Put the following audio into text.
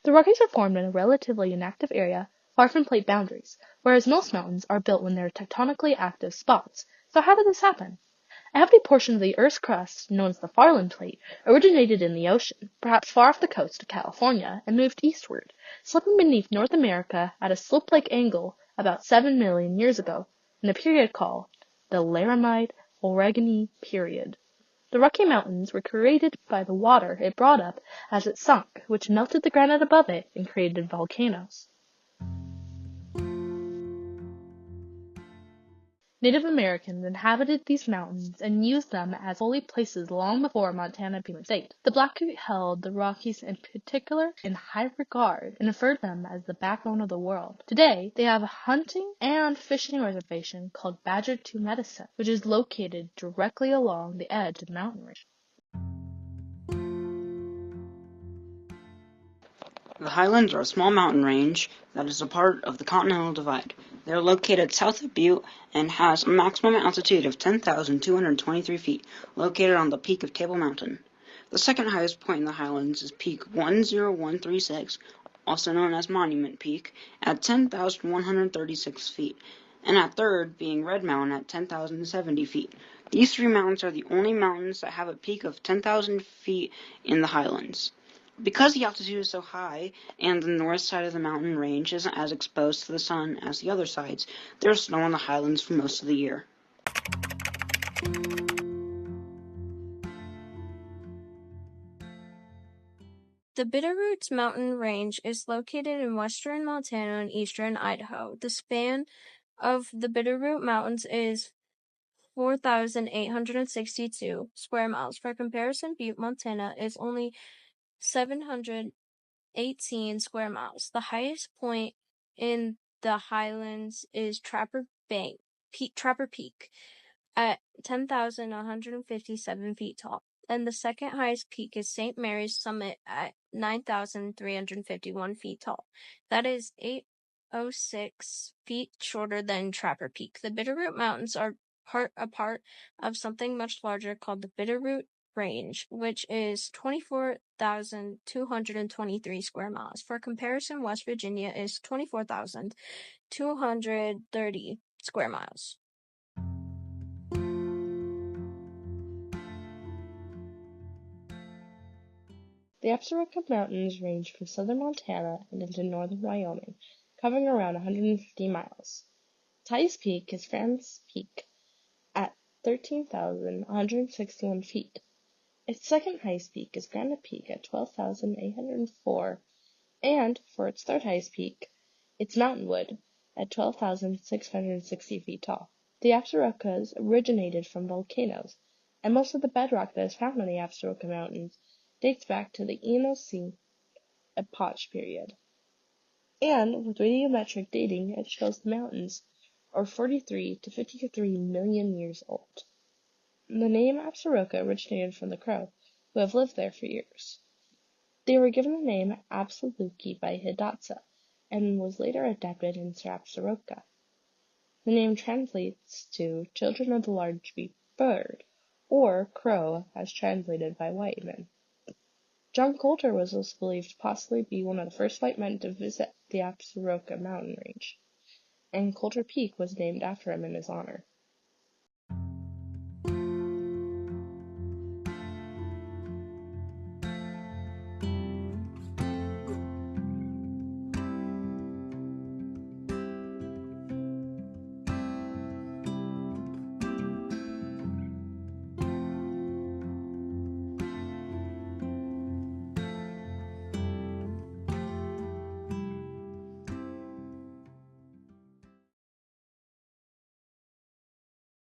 The Rockies are formed in a relatively inactive area far from plate boundaries, whereas most mountains are built when they're tectonically active spots. So how did this happen? A hefty portion of the Earth's crust, known as the Farland Plate, originated in the ocean, perhaps far off the coast of California, and moved eastward, slipping beneath North America at a slope-like angle about 7 million years ago, in a period called the Laramide-Allegheny period. The Rocky Mountains were created by the water it brought up as it sunk, which melted the granite above it and created volcanoes. Native Americans inhabited these mountains and used them as holy places long before Montana became a state. The Blackfeet held the Rockies in particular in high regard and referred them as the backbone of the world. Today, they have a hunting and fishing reservation called Badger 2 Medicine, which is located directly along the edge of the mountain range. The Highlands are a small mountain range that is a part of the Continental Divide. They are located south of Butte and has a maximum altitude of 10,223 feet, located on the peak of Table Mountain. The second highest point in the Highlands is Peak 10136, also known as Monument Peak, at 10,136 feet, and at third being Red Mountain at 10,070 feet. These three mountains are the only mountains that have a peak of 10,000 feet in the Highlands. Because the altitude is so high and the north side of the mountain range isn't as exposed to the sun as the other sides, there's snow on the highlands for most of the year. The Bitterroots mountain range is located in western Montana and eastern Idaho. The span of the Bitterroot Mountains is 4,862 square miles. For comparison, Butte, Montana is only 718 square miles. The highest point in the Highlands is Trapper Peak at 10,157 feet tall. And the second highest peak is St. Mary's Summit at 9,351 feet tall. That is 806 feet shorter than Trapper Peak. The Bitterroot Mountains are a part of something much larger called the Bitterroot Range, which is 24,223 square miles. For comparison, West Virginia is 24,230 square miles. The Absaroka Mountains range from southern Montana and into northern Wyoming, covering around 150 miles. Its highest peak is Franz Peak at 13,161 feet. Its second highest peak is Granite Peak at 12,804, and for its third highest peak, it's Mountain Wood at 12,660 feet tall. The Absarokas originated from volcanoes, and most of the bedrock that is found on the Absaroka Mountains dates back to the Eocene epoch period. And with radiometric dating, it shows the mountains are 43 to 53 million years old. The name Absaroka originated from the Crow, who have lived there for years. They were given the name Absaluki by Hidatsa, and was later adapted into Absaroka. The name translates to Children of the Large-beaked Bird, or Crow as translated by Whiteman. John Colter was also believed to possibly be one of the first white men to visit the Absaroka mountain range, and Colter Peak was named after him in his honor.